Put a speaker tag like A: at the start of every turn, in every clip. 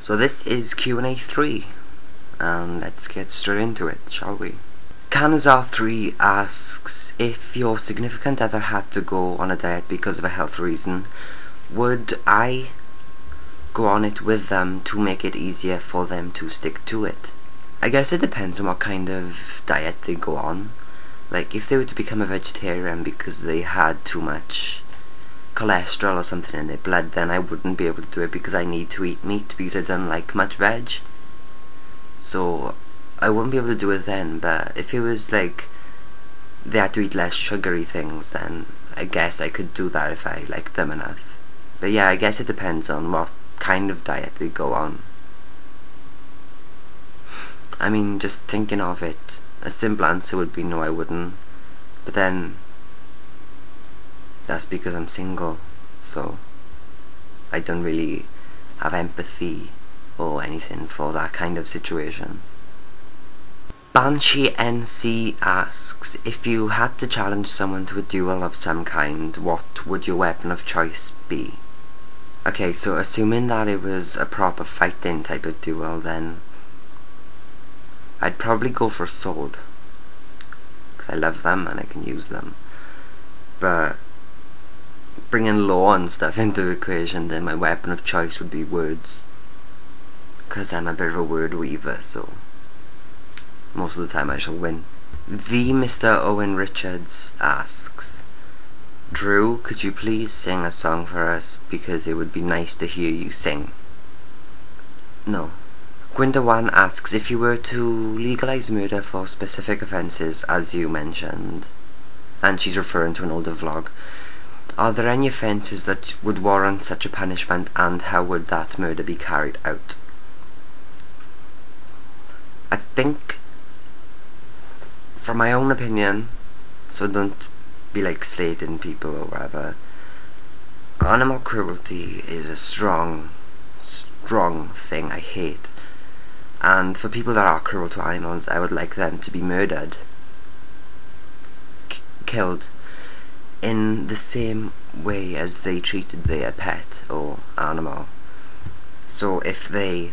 A: So this is Q&A 3, and let's get straight into it, shall we? Canazar3 asks, if your significant other had to go on a diet because of a health reason, would I go on it with them to make it easier for them to stick to it? I guess it depends on what kind of diet they go on. Like, if they were to become a vegetarian because they had too much cholesterol or something in their blood, then I wouldn't be able to do it because I need to eat meat because I don't like much veg. So I wouldn't be able to do it then. But if it was like they had to eat less sugary things, then I guess I could do that if I liked them enough. But yeah, I guess it depends on what kind of diet they go on. I mean, just thinking of it, a simple answer would be no, I wouldn't. But then that's because I'm single, so I don't really have empathy or anything for that kind of situation. Banshee NC asks, if you had to challenge someone to a duel of some kind, what would your weapon of choice be? Okay, so assuming that it was a proper fighting type of duel, then I'd probably go for a sword, because I love them and I can use them. But bringing law and stuff into the equation, then my weapon of choice would be words, because I'm a bit of a word weaver, so most of the time I shall win. Mr. Owen Richards asks, Drew, could you please sing a song for us, because it would be nice to hear you sing? No. Gwynda1 asks, if you were to legalise murder for specific offences, as you mentioned, and she's referring to an older vlog, are there any offences that would warrant such a punishment, and how would that murder be carried out? I think, from my own opinion, so don't be like slating people or whatever, animal cruelty is a strong thing I hate. And for people that are cruel to animals, I would like them to be murdered, killed, in the same way as they treated their pet or animal. So if they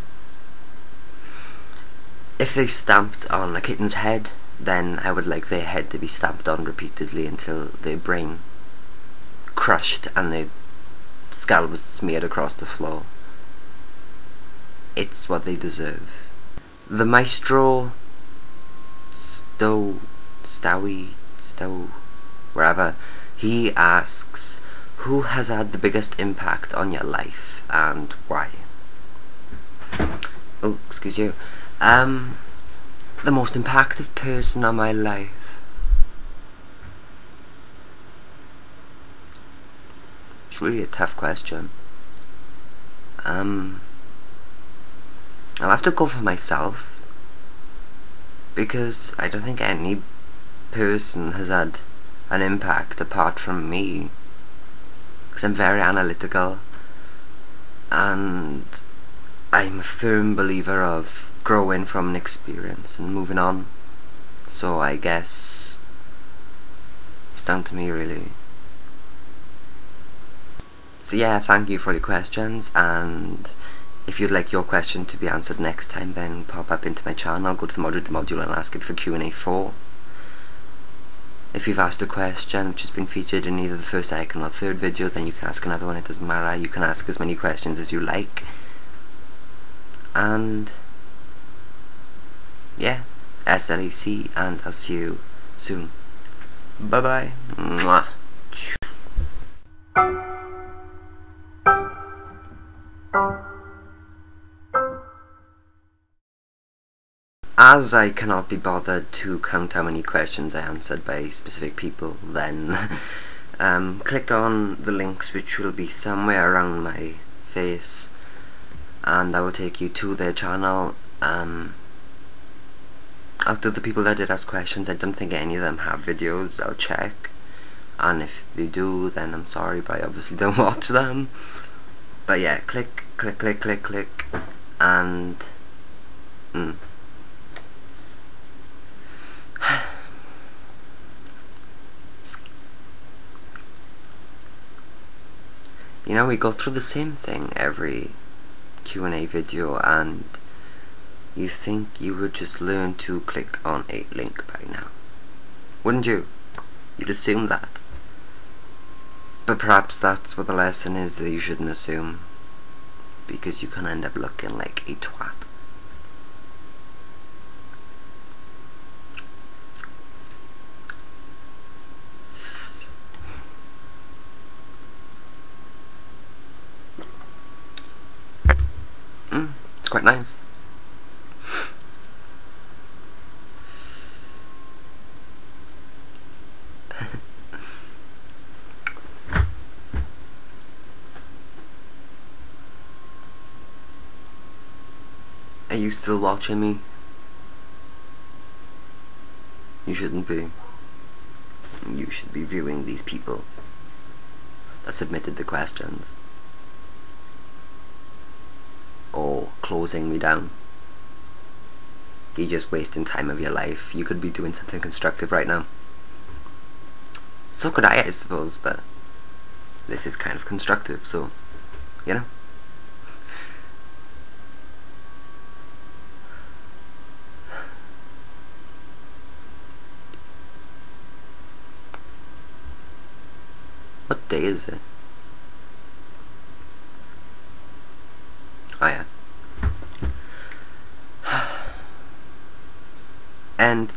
A: stamped on a kitten's head, then I would like their head to be stamped on repeatedly until their brain crushed and their skull was smeared across the floor. It's what they deserve. The Maestro Stowie, wherever, he asks, who has had the biggest impact on your life and why? Oh, excuse you. The most impactful person on my life. It's really a tough question. I'll have to go for myself, because I don't think any person has had an impact apart from me, because I'm very analytical and I'm a firm believer of growing from an experience and moving on. So I guess it's down to me, really. So yeah, thank you for your questions, and if you'd like your question to be answered next time, then pop up into my channel, go to the module and ask it for Q&A 4. If you've asked a question which has been featured in either the first, second or third video, then you can ask another one, it doesn't matter. You can ask as many questions as you like. And yeah, S.L.A.C, and I'll see you soon. Bye bye. Mwah. As I cannot be bothered to count how many questions I answered by specific people, then click on the links which will be somewhere around my face, and that will take you to their channel. Out of the people that did ask questions, I don't think any of them have videos. I'll check, and if they do, then I'm sorry, but I obviously don't watch them. But yeah, click, and you know, we go through the same thing every Q&A video and you think you would just learn to click on a link by now. Wouldn't you? You'd assume that. But perhaps that's what the lesson is, that you shouldn't assume, because you can end up looking like a twat. It's quite nice. Are you still watching me? You shouldn't be. You should be viewing these people that submitted the questions. Or closing me down. You're just wasting time of your life. You could be doing something constructive right now. So could I suppose, but this is kind of constructive, so, you know. What day is it? Oh yeah. And